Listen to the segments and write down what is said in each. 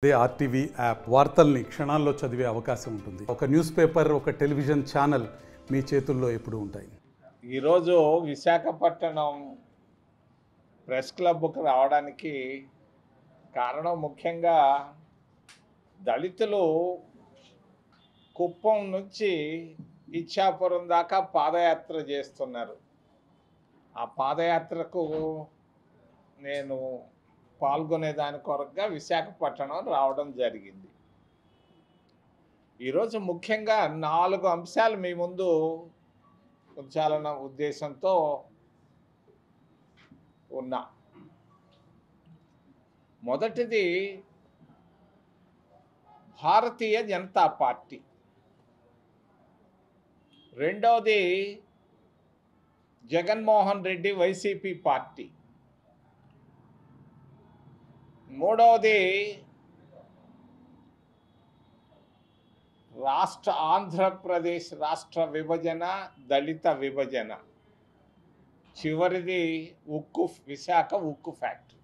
అదే RTV app వార్తల్ని క్షణాల్లో చదివే అవకాశం ఉంటుంది. ఒక న్యూస్ పేపర్, ఒక టెలివిజన్ ఛానల్ మీ చేతుల్లో ఎప్పుడూ ఉంటాయి. ఈరోజు విశాఖపట్నం ప్రెస్ క్లబ్కు రావడానికి కారణం ముఖ్యంగా దళితులు కుప్పం నుంచి ఇచ్చాపురం దాకా పాదయాత్ర చేస్తున్నారు. ఆ పాదయాత్రకు నేను పాల్గొనేదాని కొరకుగా విశాఖపట్నం రావడం జరిగింది. ఈరోజు ముఖ్యంగా 4 అంశాలు మీ ముందు ఉంచాలన్న ఉద్దేశంతో ఉన్నా. మొదటిది భారతీయ జనతా పార్టీ, రెండవది జగన్మోహన్ రెడ్డి వైసీపీ పార్టీ, మూడవది ఆంధ్రప్రదేశ్ రాష్ట్ర విభజన, దళిత విభజన, చివరిది విశాఖ ఉక్కు ఫ్యాక్టరీ.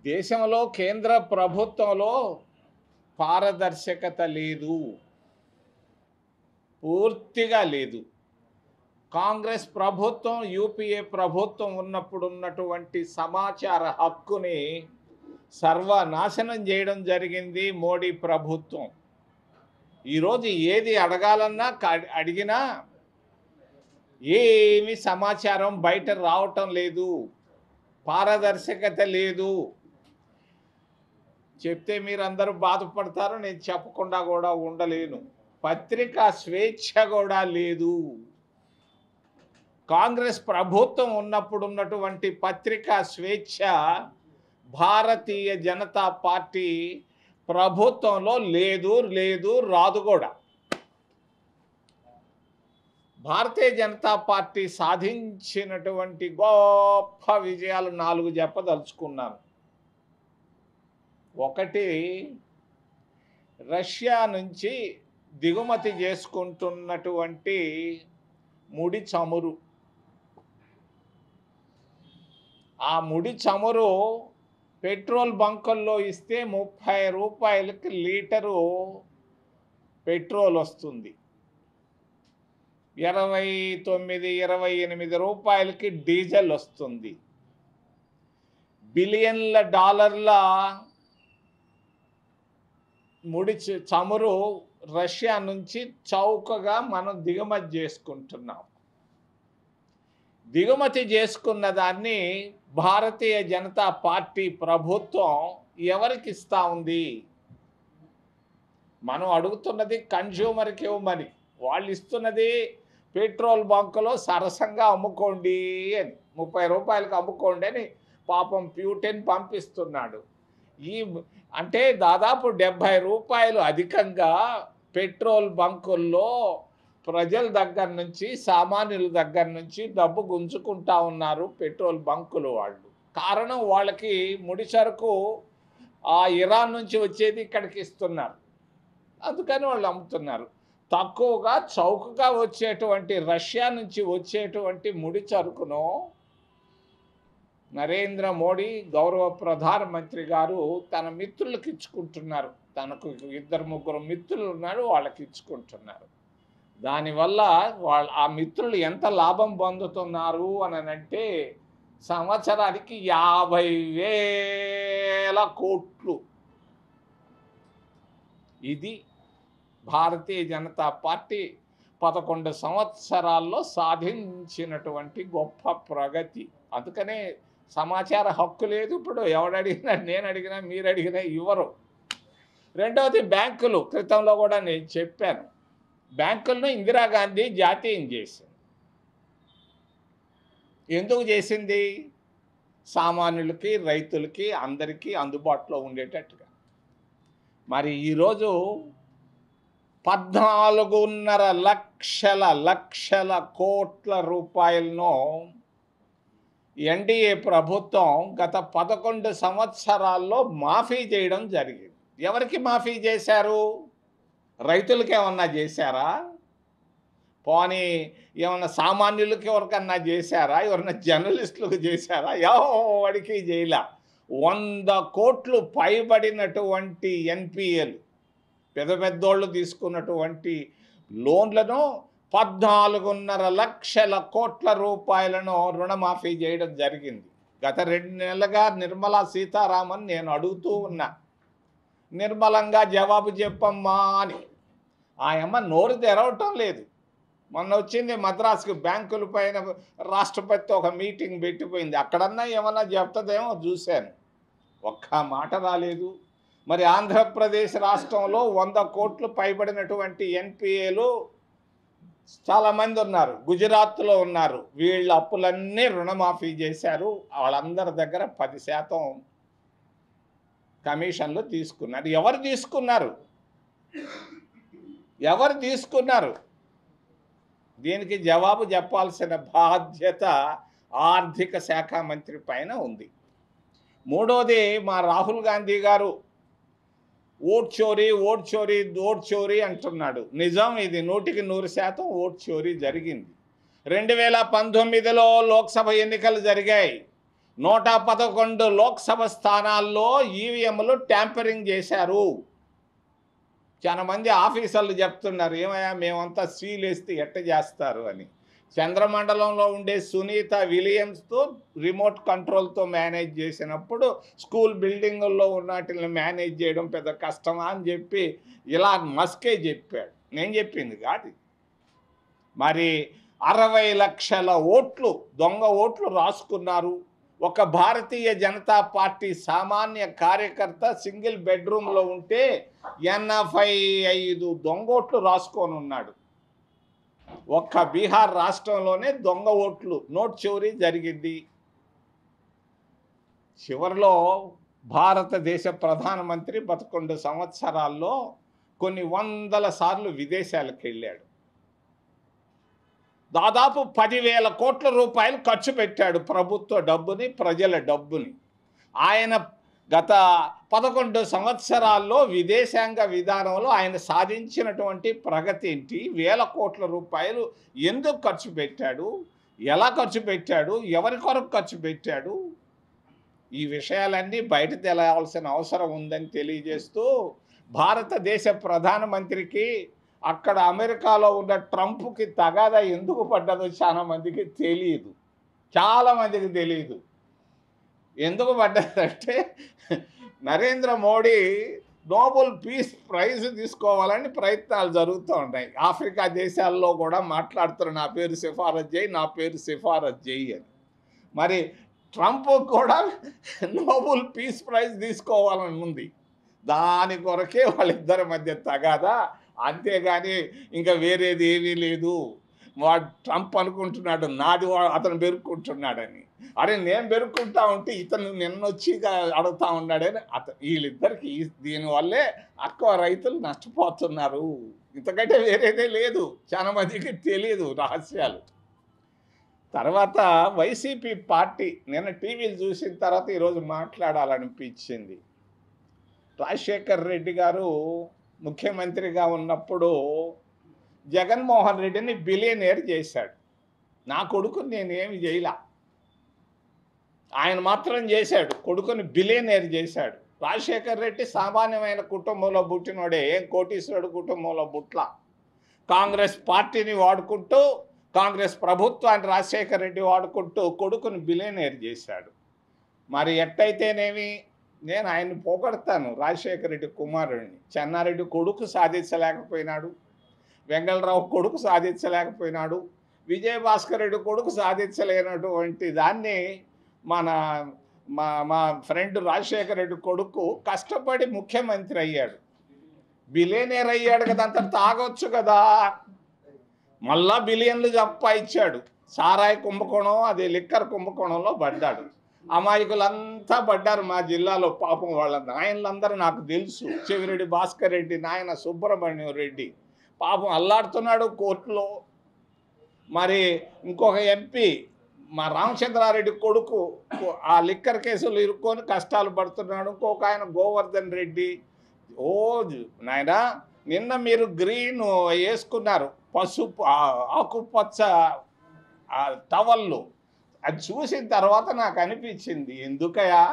దేశంలో కేంద్ర ప్రభుత్వంలో పారదర్శకత లేదు, పూర్తిగా లేదు. కాంగ్రెస్ ప్రభుత్వం, యూపీఏ ప్రభుత్వం ఉన్నప్పుడు ఉన్నటువంటి సమాచార హక్కుని సర్వనాశనం చేయడం జరిగింది మోడీ ప్రభుత్వం. ఈరోజు ఏది అడిగినా ఏమి సమాచారం బయట రావటం లేదు, పారదర్శకత లేదు. చెప్తే మీరు అందరూ బాధపడతారు, నేను చెప్పకుండా కూడా ఉండలేను. పత్రికా స్వేచ్ఛ కూడా లేదు. కాంగ్రెస్ ప్రభుత్వం ఉన్నప్పుడు ఉన్నటువంటి పత్రికా స్వేచ్ఛ భారతీయ జనతా పార్టీ ప్రభుత్వంలో లేదు, రాదు కూడా. భారతీయ జనతా పార్టీ సాధించినటువంటి గొప్ప విజయాలు 4 చెప్పదలుచుకున్నాను. ఒకటి, రష్యా నుంచి దిగుమతి చేసుకుంటున్నటువంటి ముడి చమురు. ఆ ముడి చమురు పెట్రోల్ బంకుల్లో ఇస్తే 30 రూపాయలకి లీటరు పెట్రోల్ వస్తుంది, 29-28 రూపాయలకి డీజిల్ వస్తుంది. బిలియన్ల డాలర్ల ముడి చమురు రష్యా నుంచి చౌకగా మనం దిగుమతి చేసుకుంటున్నాం. దిగుమతి చేసుకున్న దాన్ని భారతీయ జనతా పార్టీ ప్రభుత్వం ఎవరికి ఇస్తూ ఉంది? మనం అడుగుతున్నది కన్జ్యూమర్కి ఇవ్వమని, వాళ్ళు ఇస్తున్నది పెట్రోల్ బంకులో సరసంగా అమ్ముకోండి అని, 30 రూపాయలకు అమ్ముకోండి అని పాపం ప్యూటెన్ పంపిస్తున్నాడు. అంటే దాదాపు 70 రూపాయలు అధికంగా పెట్రోల్ బంకుల్లో ప్రజల దగ్గర నుంచి, సామాన్యుల దగ్గర నుంచి డబ్బు గుంజుకుంటా ఉన్నారు పెట్రోల్ బంకులు వాళ్ళు. కారణం, వాళ్ళకి ముడి సరుకు ఆ ఇరాన్ నుంచి వచ్చేది ఇక్కడికి ఇస్తున్నారు, అందుకని వాళ్ళు అమ్ముతున్నారు. తక్కువగా చౌకగా వచ్చేటువంటి రష్యా నుంచి వచ్చేటువంటి ముడి సరుకును నరేంద్ర మోడీ గౌరవ ప్రధానమంత్రి గారు తన మిత్రులకు ఇచ్చుకుంటున్నారు. తనకు 2-3 మిత్రులు ఉన్నారు, వాళ్ళకి ఇచ్చుకుంటున్నారు. దానివల్ల ఆ మిత్రులు ఎంత లాభం పొందుతున్నారు అని అంటే సంవత్సరానికి 50,000 కోట్లు. ఇది భారతీయ జనతా పార్టీ 11 సంవత్సరాల్లో సాధించినటువంటి గొప్ప ప్రగతి. అందుకనే సమాచార హక్కు లేదు. ఇప్పుడు ఎవడడిగినా, నేను అడిగినా, మీరు అడిగినా ఇవ్వరు. రెండవది బ్యాంకులు. క్రితంలో కూడా నేను చెప్పాను, బ్యాంకులను ఇందిరాగాంధీ జాతీయం చేసింది. ఎందుకు చేసింది? సామాన్యులకి, రైతులకి, అందరికీ అందుబాటులో ఉండేటట్టుగా. మరి ఈరోజు 14.5 లక్షల కోట్ల రూపాయలను ఎన్డీఏ ప్రభుత్వం గత 11 సంవత్సరాల్లో మాఫీ చేయడం జరిగింది. ఎవరికి మాఫీ చేశారు? రైతులకి ఏమన్నా చేశారా? పోనీ ఏమన్నా సామాన్యులకి ఎవరికన్నా చేశారా? ఎవరన్నా జర్నలిస్టులకు చేశారా? ఎవరికి చేయలే. 100 కోట్లు పైబడినటువంటి ఎన్పిఎలు పెద్ద పెద్దోళ్ళు తీసుకున్నటువంటి లోన్లను 14.5 లక్షల కోట్ల రూపాయలను రుణమాఫీ చేయడం జరిగింది. గత 2 నెలలుగా నిర్మలా సీతారామన్ నేను అడుగుతూ ఉన్నా, నిర్మలంగా జవాబు చెప్పమ్మా అని. ఆయమ్మ నోరు తెరవటం లేదు. మొన్న వచ్చింది మద్రాసుకి, బ్యాంకుల పైన రాష్ట్రపతి ఒక మీటింగ్ పెట్టిపోయింది. అక్కడన్నా ఏమన్నా చెప్తుందేమో చూశాను, ఒక్క మాట రాలేదు. మరి ఆంధ్రప్రదేశ్ రాష్ట్రంలో 100 కోట్లు పైబడినటువంటి ఎన్పిఏలు చాలామంది ఉన్నారు, గుజరాత్లో ఉన్నారు. వీళ్ళ అప్పులన్నీ రుణమాఫీ చేశారు. వాళ్ళందరి దగ్గర 10% కమిషన్లు తీసుకున్నారు. ఎవరు తీసుకున్నారు? ఎవరు తీసుకున్నారు? దీనికి జవాబు చెప్పాల్సిన బాధ్యత ఆర్థిక శాఖ మంత్రి పైన ఉంది. మూడోది, మా రాహుల్ గాంధీ గారు ఓట్ చోరీ ఓట్ చోరీ ఓట్ చోరీ అంటున్నాడు. నిజం, ఇది 100% ఓట్ చోరీ జరిగింది. 2019లో లోక్సభ ఎన్నికలు జరిగాయి. 111 లోక్సభ స్థానాల్లో ఈవీఎంలు ట్యాంపరింగ్ చేశారు. చాలా మంది ఆఫీసర్లు చెప్తున్నారు, ఏమయ్యా మేమంతా సీలేస్తే ఎట్ట చేస్తారు అని. చంద్రమండలంలో ఉండే సునీత విలియమ్స్తో రిమోట్ కంట్రోల్తో మేనేజ్ చేసినప్పుడు స్కూల్ బిల్డింగుల్లో ఉన్నటిని మేనేజ్ చేయడం పెద్ద కష్టమా అని చెప్పి ఇలా మస్కే చెప్పాడు. నేను చెప్పింది కాదు. మరి 60 లక్షల ఓట్లు, దొంగ ఓట్లు రాసుకున్నారు. ఒక భారతీయ జనతా పార్టీ సామాన్య కార్యకర్త సింగిల్ బెడ్రూమ్లో ఉంటే 85 దొంగోట్లు రాసుకొని ఉన్నాడు. ఒక్క బీహార్ రాష్ట్రంలోనే దొంగ ఓట్లు నోట్ చోరీ జరిగింది. చివరిలో భారతదేశ ప్రధానమంత్రి 11 సంవత్సరాల్లో కొన్ని వందల సార్లు విదేశాలకు వెళ్ళాడు. దాదాపు 10,000 కోట్ల రూపాయలు ఖర్చు పెట్టాడు ప్రభుత్వ డబ్బుని, ప్రజల డబ్బుని. ఆయన గత 11 సంవత్సరాల్లో విదేశాంగ విధానంలో ఆయన సాధించినటువంటి ప్రగతి ఏంటి? 1000 కోట్ల రూపాయలు ఎందుకు ఖర్చు పెట్టాడు? ఎలా ఖర్చు పెట్టాడు? ఎవరి కొరకు ఖర్చు పెట్టాడు? ఈ విషయాలన్నీ బయట తెలవాల్సిన అవసరం ఉందని తెలియజేస్తూ, భారతదేశ ప్రధానమంత్రికి అక్కడ అమెరికాలో ఉన్న ట్రంప్కి తగాదా ఎందుకు పడ్డదో చాలామందికి తెలియదు. చాలామందికి తెలియదు ఎందుకు పడ్డదంటే, Narendra Modi Nobel peace prize తీసుకోవాలని ప్రయత్నాలు జరుగుతూ ఉన్నాయి. ఆఫ్రికా దేశాల్లో కూడా మాట్లాడుతున్నారు, నా పేరు సిఫారత్ చేయి, నా పేరు సిఫారత్ చేయి అని. మరి ట్రంప్ కూడా నోబెల్ పీస్ ప్రైజ్ తీసుకోవాలని ఉంది. దాని కొరకే వాళ్ళిద్దరి మధ్య తగాదా, అంతేగాని ఇంకా వేరేది ఏమీ లేదు. వాడు ట్రంప్ అనుకుంటున్నాడు నాది అతను బెరుక్కుంటున్నాడని. అరే నేను బెరుక్కుంటా ఉంటే ఇతను నిన్నొచ్చి అడుగుతూ ఉన్నాడని వీళ్ళిద్దరికి దీనివల్లే ఎక్కువ రైతులు నష్టపోతున్నారు. ఇంతకంటే వేరేదే లేదు. చాలా మందికి తెలియదు రహస్యాలు. తర్వాత వైసీపీ పార్టీ నిన్న టీవీలు చూసిన తర్వాత ఈరోజు మాట్లాడాలనిపించింది. రాజశేఖర్ రెడ్డి గారు ముఖ్యమంత్రిగా ఉన్నప్పుడు జగన్మోహన్ రెడ్డిని బిలియనేర్ చేశాడు. నా కొడుకుని నేనేమి చేయలా, ఆయన మాత్రం చేశాడు. కొడుకుని బిలియనేర్ చేశాడు. రాజశేఖర్ రెడ్డి సామాన్యమైన కుటుంబంలో పుట్టినోడే, ఏం కోటీశ్వరుడు కుటుంబంలో పుట్ల. కాంగ్రెస్ పార్టీని వాడుకుంటూ, కాంగ్రెస్ ప్రభుత్వాన్ని రాజశేఖర్ రెడ్డి వాడుకుంటూ కొడుకుని బిలియనేర్ చేశాడు. మరి ఎట్టయితేనేమి, నేను ఆయన్ని పొగడతాను. రాజశేఖర రెడ్డి కుమారుడిని, చెన్నారెడ్డి కొడుకు సాధించలేకపోయినాడు, వెంగళరావు కొడుకు సాధించలేకపోయినాడు, విజయభాస్కర్ రెడ్డి కొడుకు సాధించలేనటువంటి దాన్ని మా ఫ్రెండ్ రాజశేఖర రెడ్డి కొడుకు కష్టపడి ముఖ్యమంత్రి అయ్యాడు, బిలియనేర్ అయ్యాడు కదా, అంత తాగొచ్చు కదా. మళ్ళా బిలియన్లు సంపాదించాడు. సారాయి కుంభకోణం, అది లిక్కర్ కుంభకోణంలో పడ్డాడు. అమాయకులంతా పడ్డారు మా జిల్లాలో. పాపం వాళ్ళ నాయనలందరూ నాకు తెలుసు. చెవిరెడ్డి భాస్కర్ రెడ్డి నాయన సుబ్రహ్మణ్యం రెడ్డి పాపం అల్లాడుతున్నాడు కోర్టులో. మరి ఇంకొక ఎంపీ మా రామచంద్రారెడ్డి కొడుకు ఆ లిక్కర్ కేసులు ఇరుక్కొని కష్టాలు పడుతున్నాడు. ఇంకొక ఆయన గోవర్ధన్ రెడ్డి. ఓ నాయన, నిన్న మీరు గ్రీన్ వేసుకున్నారు, పసుపు ఆకుపచ్చ టవళ్ళు. అది చూసిన తర్వాత నాకు అనిపించింది, ఎందుకయా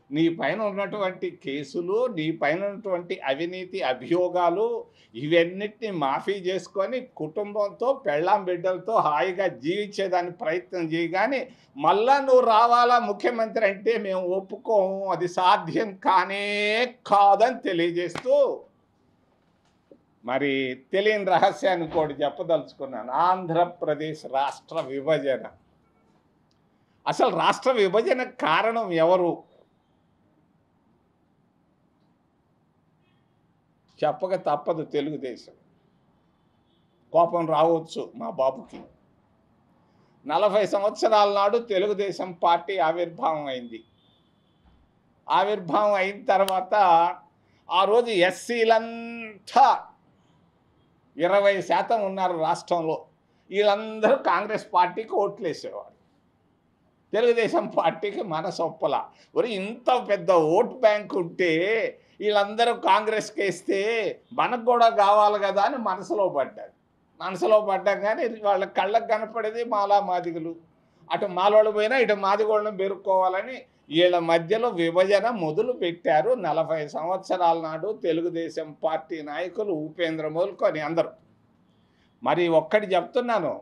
నీ పైన ఉన్నటువంటి కేసులు, నీ పైన ఉన్నటువంటి అవినీతి అభియోగాలు ఇవన్నిటిని మాఫీ చేసుకొని కుటుంబంతో పెళ్ళాం బిడ్డలతో హాయిగా జీవించేదానికి ప్రయత్నం చేయి. కానీ మళ్ళా నువ్వు రావాలా ముఖ్యమంత్రి అంటే మేము ఒప్పుకోము, అది సాధ్యం కానే కాదని తెలియజేస్తూ మరి తెలియని రహస్యాన్ని కూడా చెప్పదలుచుకున్నాను. ఆంధ్రప్రదేశ్ రాష్ట్ర విభజన, అసలు రాష్ట్ర విభజన కారణం ఎవరు? చెప్పక తప్పదు తెలుగుదేశం. కోపం రావచ్చు మా బాబుకి. 40 సంవత్సరాల నాడు తెలుగుదేశం పార్టీ ఆవిర్భావం అయింది. ఆవిర్భావం అయిన తర్వాత ఆ రోజు ఎస్సీలంతా 20% ఉన్నారు రాష్ట్రంలో. వీళ్ళందరూ కాంగ్రెస్ పార్టీకి ఓట్లు వేసేవారు. తెలుగుదేశం పార్టీకి మనసు ఒప్పల. మరి ఇంత పెద్ద ఓట్ బ్యాంక్ ఉంటే వీళ్ళందరూ కాంగ్రెస్కి వేస్తే మనకు కూడా కావాలి కదా అని మనసులో పడ్డాం. కానీ వాళ్ళ కళ్ళకు కనపడేది మాలా మాదిగలు. అటు మాలోళ్ళు పోయినా ఇటు మాదిగోళ్ళని బెరుక్కోవాలని వీళ్ళ మధ్యలో విభజన మొదలు పెట్టారు. 40 సంవత్సరాల నాడు తెలుగుదేశం పార్టీ నాయకులు ఉపేంద్ర మొదలుకొని అందరూ. మరి ఒక్కటి చెప్తున్నాను,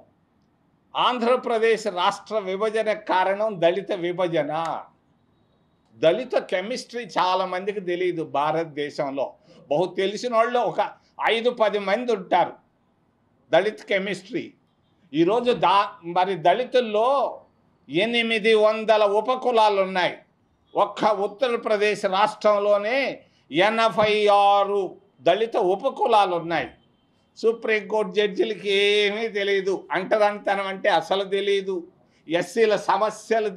ఆంధ్రప్రదేశ్ రాష్ట్ర విభజన కారణం దళిత విభజన. దళిత కెమిస్ట్రీ చాలామందికి తెలియదు భారతదేశంలో. తెలిసిన వాళ్ళు ఒక 5-10 మంది ఉంటారు దళిత కెమిస్ట్రీ. ఈరోజు మరి దళితుల్లో 800 ఉపకులాలు ఉన్నాయి. ఒక్క ఉత్తరప్రదేశ్ రాష్ట్రంలోనే 86 దళిత ఉపకులాలు ఉన్నాయి. సుప్రీంకోర్టు జడ్జిలకి ఏమీ తెలియదు. అంటదంతనం అంటే అసలు తెలియదు. ఎస్సీల సమస్యలు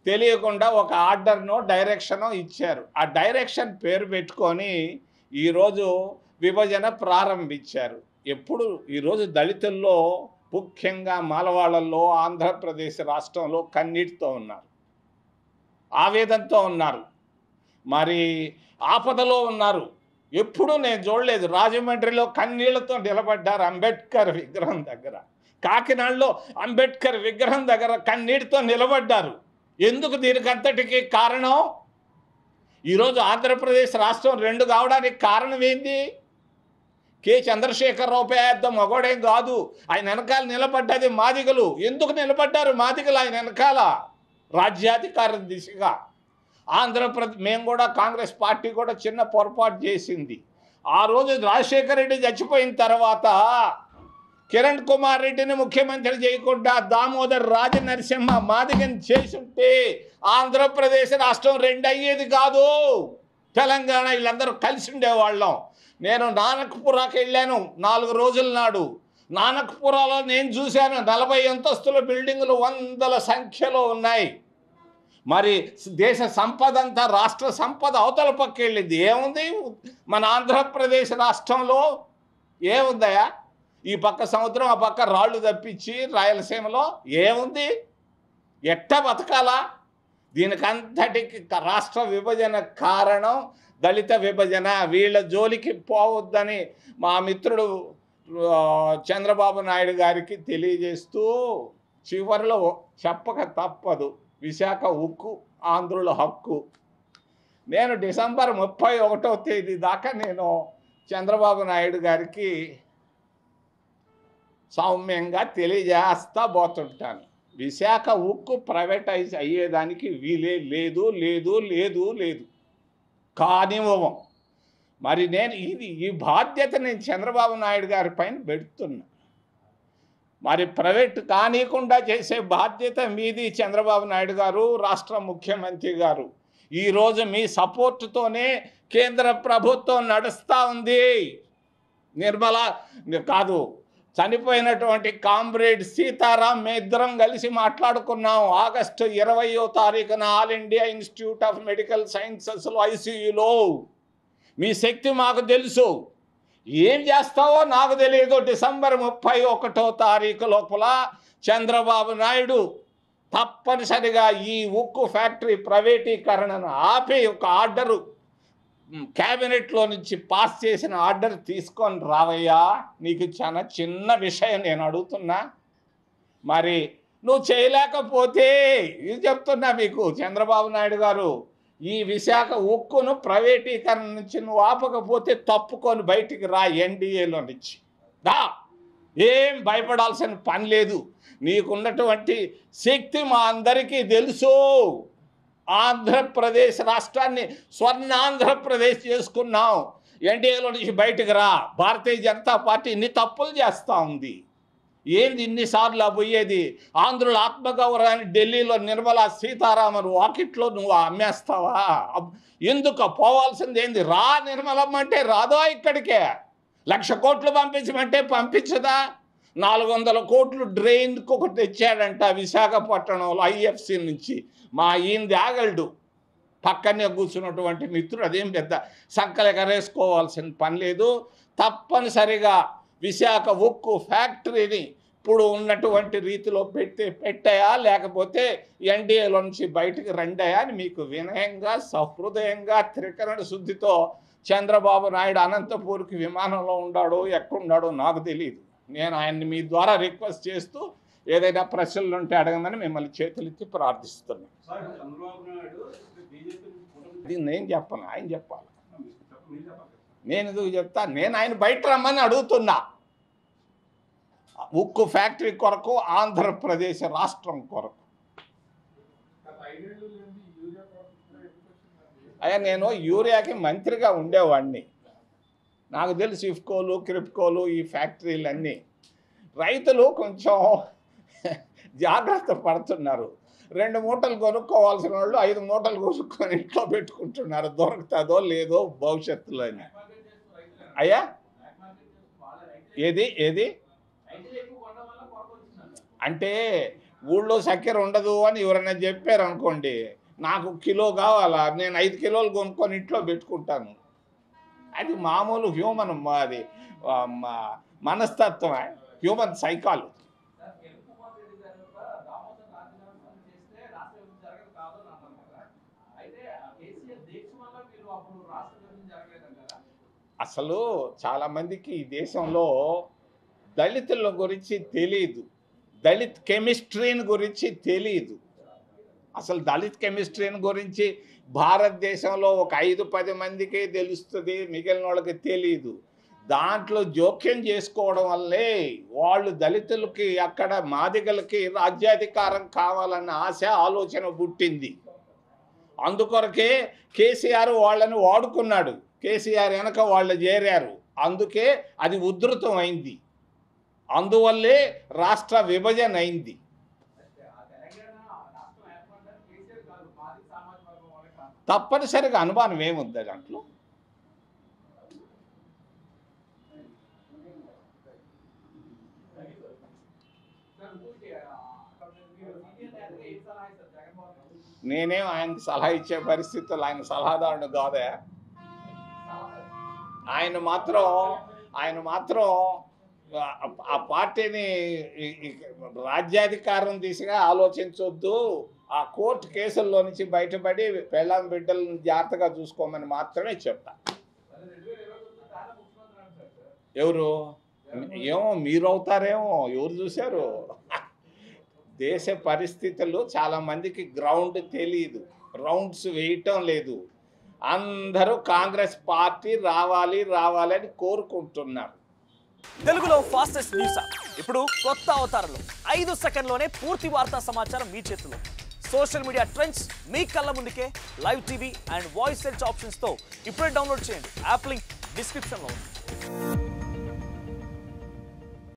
తెలియకుండా ఒక ఆర్డర్నో డైరెక్షనో ఇచ్చారు. ఆ డైరెక్షన్ పేరు పెట్టుకొని ఈరోజు విభజన ప్రారంభించారు. ఈరోజు దళితుల్లో ముఖ్యంగా మాలవాళ్ళల్లో ఆంధ్రప్రదేశ్ రాష్ట్రంలో కన్నీటితో ఉన్నారు, ఆవేదనతో ఉన్నారు, మరి ఆపదలో ఉన్నారు. ఎప్పుడూ నేను చూడలేదు. రాజమండ్రిలో కన్నీళ్లతో నిలబడ్డారు అంబేద్కర్ విగ్రహం దగ్గర. కాకినాడలో అంబేద్కర్ విగ్రహం దగ్గర కన్నీటితో నిలబడ్డారు. ఎందుకు? దీనికంతటికి కారణం ఈరోజు ఆంధ్రప్రదేశ్ రాష్ట్రం 2 కావడానికి కారణం ఏంది? కె చంద్రశేఖరరావు పెద్ద మగోడేం కాదు. ఆయన వెనకాల నిలబడ్డది మాదిగలు. ఎందుకు నిలబడ్డారు మాదిగలు ఆయన వెనకాల? రాజ్యాధికార దిశగా. మేము కూడా కాంగ్రెస్ పార్టీ కూడా చిన్న పొరపాటు చేసింది. ఆ రోజు రాజశేఖర రెడ్డి చచ్చిపోయిన తర్వాత కిరణ్ కుమార్ రెడ్డిని ముఖ్యమంత్రి చేయకుండా దామోదర్ రాజనరసింహ మాదిగని చేసుంటే ఆంధ్రప్రదేశ్ రాష్ట్రం 2 అయ్యేది కాదు. తెలంగాణ వీళ్ళందరూ కలిసి ఉండేవాళ్ళం. నేను నానక్పురాకి వెళ్ళాను 4 రోజుల నాడు. నానక్పురాలో నేను చూశాను 40 అంతస్తుల బిల్డింగులు 100ల సంఖ్యలో ఉన్నాయి. మరి దేశ సంపద అంతా, రాష్ట్ర సంపద అవతల పక్క వెళ్ళింది. ఏముంది మన ఆంధ్రప్రదేశ్ రాష్ట్రంలో? ఏముందయా? ఈ పక్క సముద్రం, ఆ పక్క రాళ్ళు తప్పించి రాయలసీమలో ఏముంది? ఎట్ట బతకాలా? దీనికంతటికి రాష్ట్ర విభజన కారణం దళిత విభజన. వీళ్ళ జోలికి పోవద్దని మా మిత్రుడు చంద్రబాబు నాయుడు గారికి తెలియజేస్తూ చివరిలో చెప్పక తప్పదు, విశాఖ ఉక్కు ఆంధ్రుల హక్కు. నేను డిసెంబర్ 31వ తేదీ దాకా నేను చంద్రబాబు నాయుడు గారికి సౌమ్యంగా తెలియజేస్తా పోతుంటాను. విశాఖ ఉక్కు ప్రైవేటైజ్ అయ్యేదానికి వీలే లేదు కానివ్వం. మరి నేను ఈ బాధ్యత నేను చంద్రబాబు నాయుడు గారి పైన పెడుతున్నా. మరి ప్రైవేట్ కానీయకుండా చేసే బాధ్యత మీది చంద్రబాబు నాయుడు గారు, రాష్ట్ర ముఖ్యమంత్రి గారు. ఈరోజు మీ సపోర్టుతోనే కేంద్ర ప్రభుత్వం నడుస్తూ ఉంది. నిర్మల కాదు, చనిపోయినటువంటి కామ్రేడ్ సీతారాం మేమిద్దరం కలిసి మాట్లాడుకున్నాం. ఆగస్టు 20వ తారీఖున All India Institute of Medical సైన్సెస్లో ఐసీయూలో. మీ శక్తి మాకు తెలుసు, ఏం చేస్తావో నాకు తెలియదు. డిసెంబర్ 31వ తారీఖు లోపల చంద్రబాబు నాయుడు తప్పనిసరిగా ఈ ఉక్కు ఫ్యాక్టరీ ప్రైవేటీకరణను ఆపి ఒక ఆర్డరు క్యాబినెట్లో నుంచి పాస్ చేసిన ఆర్డర్ తీసుకొని రావయ్యా. నీకు చాలా చిన్న విషయం నేను అడుగుతున్నా. మరి నువ్వు చేయలేకపోతే ఇది చెప్తున్నా మీకు, చంద్రబాబు నాయుడు గారు ఈ విశాఖ ఉక్కును ప్రైవేటీకరణ నుంచి నువ్వు ఆపకపోతే తప్పుకొని బయటికి రా ఎన్డీఏలో నుంచి దా. ఏం భయపడాల్సిన పని లేదు. నీకున్నటువంటి శక్తి మా అందరికీ తెలుసు. ఆంధ్రప్రదేశ్ రాష్ట్రాన్ని స్వర్ణాంధ్రప్రదేశ్ చేసుకున్నాం. ఎన్డీఏలో నుంచి బయటకు రా. భారతీయ జనతా పార్టీ ఇన్ని తప్పులు చేస్తూ ఉంది. ఏంది ఇన్నిసార్లు పోయేది? ఆంధ్రుల ఆత్మగౌరవాన్ని ఢిల్లీలో నిర్మలా సీతారామన్ వాకిట్లో నువ్వు అమ్మేస్తావా? ఎందుకు పోవాల్సింది ఏంది? రా నిర్మలమ్మ అంటే రాదో ఇక్కడికే. 1,00,000 కోట్లు పంపించమంటే పంపించదా? 400 కోట్లు డ్రైన్కి ఒకటి తెచ్చాడంట విశాఖపట్నంలో ఐఎఫ్సి నుంచి. మా ఈయనది ఆగల్డు. పక్కనే కూర్చున్నటువంటి మిత్రుడు అదేం పెద్ద సంకలెగరేసుకోవాల్సిన పని లేదు. తప్పనిసరిగా విశాఖ ఉక్కు ఫ్యాక్టరీని ఇప్పుడు ఉన్నటువంటి రీతిలో పెట్టాయా లేకపోతే ఎన్డీఏలో నుంచి బయటకు రండాయా అని మీకు వినయంగా సహృదయంగా త్రికరణ శుద్ధితో చంద్రబాబు నాయుడు అనంతపూర్కి విమానంలో ఉన్నాడో ఎక్కడున్నాడో నాకు తెలియదు. నేను ఆయన్ని మీ ద్వారా రిక్వెస్ట్ చేస్తూ ఏదైనా ప్రశ్నలు ఉంటే అడగమని మిమ్మల్ని చేతులెత్తి ప్రార్థిస్తున్నాను. ఇది నేను చెప్పను, ఆయన చెప్పాలి. నేను ఎందుకు చెప్తా? నేను ఆయన బయట రమ్మని అడుగుతున్నా. ఉక్కు ఫ్యాక్టరీ కొరకు, ఆంధ్రప్రదేశ్ రాష్ట్రం కొరకు. అయ్యా నేను యూరియాకి మంత్రిగా ఉండేవాడిని. నాకు తెలుసు ఇఫ్కోలు క్రిప్కోలు ఈ ఫ్యాక్టరీలన్నీ. రైతులు కొంచెం జాగ్రత్త పడుతున్నారు. 2 మూటలు కొనుక్కోవాల్సిన వాళ్ళు 5 మూటలు కొనుక్కొని ఇంట్లో పెట్టుకుంటున్నారు. దొరుకుతుందో లేదో భవిష్యత్తులో అని. అయ్యా ఏది ఏది అంటే ఊళ్ళో చక్కెర ఉండదు అని ఎవరైనా చెప్పారు అనుకోండి, నాకు కిలో కావాలా, నేను 5 కిలోలు కొనుక్కొని ఇంట్లో పెట్టుకుంటాను. అది మామూలు హ్యూమన్, అది మనస్తత్వం, హ్యూమన్ సైకాలజీ. అసలు చాలామందికి ఈ దేశంలో దళితుల గురించి తెలియదు, దళిత్ కెమిస్ట్రీని గురించి తెలియదు. అసలు దళిత్ కెమిస్ట్రీని గురించి భారతదేశంలో ఒక 5-10 మందికే తెలుస్తుంది, మిగిలిన వాళ్ళకి తెలియదు. దాంట్లో జోక్యం చేసుకోవడం వల్లే వాళ్ళు దళితులకి అక్కడ మాదిగలకి రాజ్యాధికారం కావాలన్న ఆశ ఆలోచన పుట్టింది. అందుకొరకే కేసీఆర్ వాళ్ళని వాడుకున్నాడు. కేసీఆర్ వెనక వాళ్ళు చేరారు. అందుకే అది ఉధృతం అయింది. అందువల్లే రాష్ట్ర విభజన అయింది. తప్పనిసరిగా అనుమానం ఏముంది దాంట్లో? నేనేం ఆయనకు సలహా ఇచ్చే పరిస్థితుల్లో ఆయన సలహాదారుడు కాదా? ఆయన మాత్రం ఆ పార్టీని రాజ్యాధికారం దిశగా ఆలోచించొద్దు, ఆ కోర్టు కేసుల్లో నుంచి బయటపడి పెళ్ళాం బిడ్డలను జాగ్రత్తగా చూసుకోమని మాత్రమే చెప్తా. ఎవరు ఏమో మీరు అవుతారేమో, ఎవరు చూశారు? దేశ పరిస్థితులు చాలామందికి గ్రౌండ్ తెలియదు, రౌండ్స్ వేయటం లేదు. అందరూ కాంగ్రెస్ పార్టీ రావాలి అని కోరుకుంటున్నారు. తెలుగులో ఫాస్టెస్ట్ న్యూస్ ఇప్పుడు కొత్త అవతారంలో 5 సెకండ్లోనే పూర్తి వార్తా సమాచారం మీ చేతిలో. సోషల్ మీడియా ట్రెండ్స్ మీ కళ్ళ ముందుకే live TV and voice search ఆప్షన్స్తో ఇప్పుడే డౌన్లోడ్ చేయండి. యాప్ లింక్ డిస్క్రిప్షన్లో ఉంది.